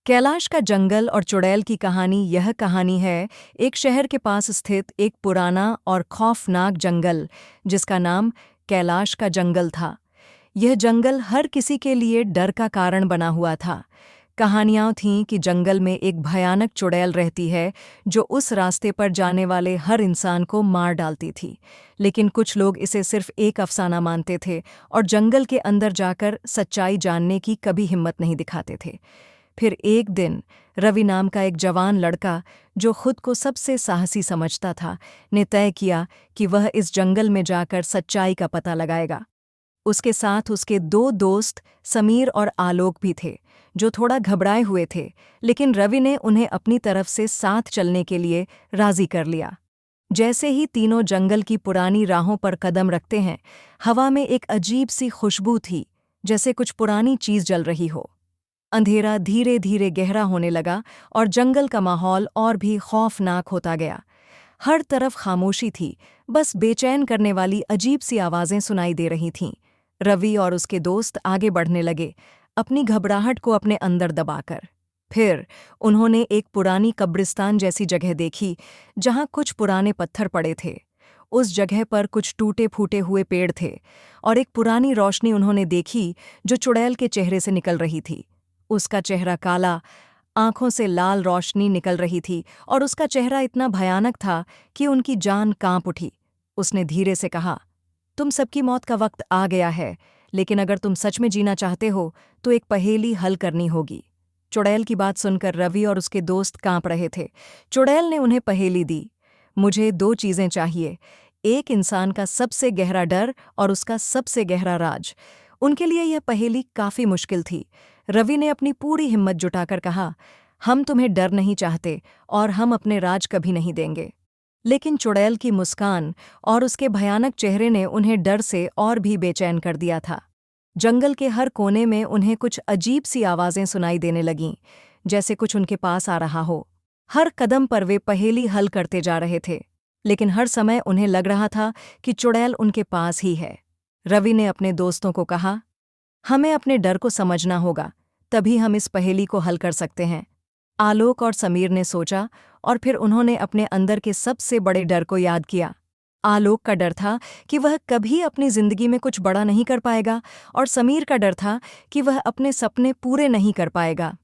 कैलाश का जंगल और चुड़ैल की कहानी। यह कहानी है एक शहर के पास स्थित एक पुराना और खौफनाक जंगल जिसका नाम कैलाश का जंगल था। यह जंगल हर किसी के लिए डर का कारण बना हुआ था। कहानियां थीं कि जंगल में एक भयानक चुड़ैल रहती है जो उस रास्ते पर जाने वाले हर इंसान को मार डालती थी। लेकिन कुछ लोग इसे सिर्फ एक अफसाना मानते थे और जंगल के अंदर जाकर सच्चाई जानने की कभी हिम्मत नहीं दिखाते थे। फिर एक दिन रवि नाम का एक जवान लड़का, जो खुद को सबसे साहसी समझता था, ने तय किया कि वह इस जंगल में जाकर सच्चाई का पता लगाएगा। उसके साथ उसके दो दोस्त समीर और आलोक भी थे, जो थोड़ा घबराए हुए थे, लेकिन रवि ने उन्हें अपनी तरफ से साथ चलने के लिए राजी कर लिया। जैसे ही तीनों जंगल की पुरानी राहों पर कदम रखते हैं, हवा में एक अजीब सी खुशबू थी, जैसे कुछ पुरानी चीज जल रही हो। अंधेरा धीरे धीरे गहरा होने लगा और जंगल का माहौल और भी खौफनाक होता गया। हर तरफ खामोशी थी, बस बेचैन करने वाली अजीब सी आवाजें सुनाई दे रही थीं। रवि और उसके दोस्त आगे बढ़ने लगे, अपनी घबराहट को अपने अंदर दबाकर। फिर उन्होंने एक पुरानी कब्रिस्तान जैसी जगह देखी, जहां कुछ पुराने पत्थर पड़े थे। उस जगह पर कुछ टूटे फूटे हुए पेड़ थे और एक पुरानी रोशनी उन्होंने देखी जो चुड़ैल के चेहरे से निकल रही थी। उसका चेहरा काला, आंखों से लाल रोशनी निकल रही थी और उसका चेहरा इतना भयानक था कि उनकी जान कांप उठी। उसने धीरे से कहा, तुम सबकी मौत का वक्त आ गया है, लेकिन अगर तुम सच में जीना चाहते हो तो एक पहेली हल करनी होगी। चुड़ैल की बात सुनकर रवि और उसके दोस्त कांप रहे थे। चुड़ैल ने उन्हें पहेली दी, मुझे दो चीजें चाहिए, एक इंसान का सबसे गहरा डर और उसका सबसे गहरा राज। उनके लिए यह पहेली काफी मुश्किल थी। रवि ने अपनी पूरी हिम्मत जुटाकर कहा, हम तुम्हें डर नहीं चाहते और हम अपने राज कभी नहीं देंगे। लेकिन चुड़ैल की मुस्कान और उसके भयानक चेहरे ने उन्हें डर से और भी बेचैन कर दिया था। जंगल के हर कोने में उन्हें कुछ अजीब सी आवाजें सुनाई देने लगीं, जैसे कुछ उनके पास आ रहा हो। हर कदम पर वे पहेली हल करते जा रहे थे, लेकिन हर समय उन्हें लग रहा था कि चुड़ैल उनके पास ही है। रवि ने अपने दोस्तों को कहा, हमें अपने डर को समझना होगा, तभी हम इस पहेली को हल कर सकते हैं। आलोक और समीर ने सोचा और फिर उन्होंने अपने अंदर के सबसे बड़े डर को याद किया। आलोक का डर था कि वह कभी अपनी जिंदगी में कुछ बड़ा नहीं कर पाएगा और समीर का डर था कि वह अपने सपने पूरे नहीं कर पाएगा।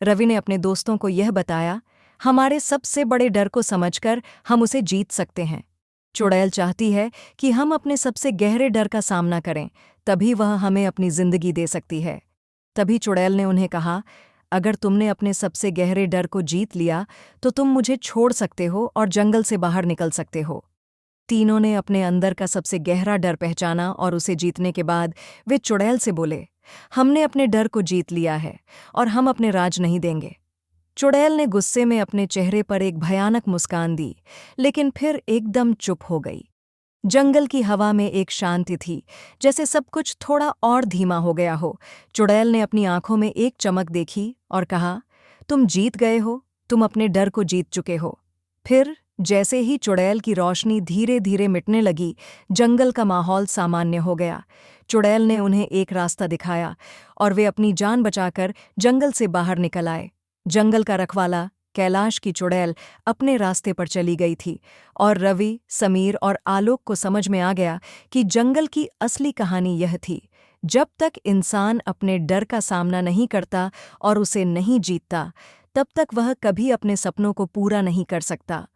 रवि ने अपने दोस्तों को यह बताया, हमारे सबसे बड़े डर को समझकर हम उसे जीत सकते हैं। चुड़ैल चाहती है कि हम अपने सबसे गहरे डर का सामना करें, तभी वह हमें अपनी जिंदगी दे सकती है। तभी चुड़ैल ने उन्हें कहा, अगर तुमने अपने सबसे गहरे डर को जीत लिया तो तुम मुझे छोड़ सकते हो और जंगल से बाहर निकल सकते हो। तीनों ने अपने अंदर का सबसे गहरा डर पहचाना और उसे जीतने के बाद वे चुड़ैल से बोले, हमने अपने डर को जीत लिया है और हम अपने राज नहीं देंगे। चुड़ैल ने गुस्से में अपने चेहरे पर एक भयानक मुस्कान दी, लेकिन फिर एकदम चुप हो गई। जंगल की हवा में एक शांति थी, जैसे सब कुछ थोड़ा और धीमा हो गया हो। चुड़ैल ने अपनी आंखों में एक चमक देखी और कहा, तुम जीत गए हो, तुम अपने डर को जीत चुके हो। फिर जैसे ही चुड़ैल की रोशनी धीरे धीरे मिटने लगी, जंगल का माहौल सामान्य हो गया। चुड़ैल ने उन्हें एक रास्ता दिखाया और वे अपनी जान बचाकर जंगल से बाहर निकल आए। जंगल का रखवाला कैलाश की चुड़ैल अपने रास्ते पर चली गई थी और रवि, समीर और आलोक को समझ में आ गया कि जंगल की असली कहानी यह थी, जब तक इंसान अपने डर का सामना नहीं करता और उसे नहीं जीतता, तब तक वह कभी अपने सपनों को पूरा नहीं कर सकता।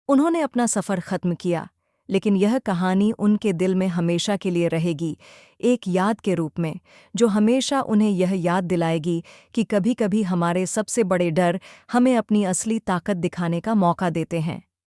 उन्होंने अपना सफ़र ख़त्म किया, लेकिन यह कहानी उनके दिल में हमेशा के लिए रहेगी, एक याद के रूप में, जो हमेशा उन्हें यह याद दिलाएगी कि कभी-कभी हमारे सबसे बड़े डर हमें अपनी असली ताकत दिखाने का मौका देते हैं।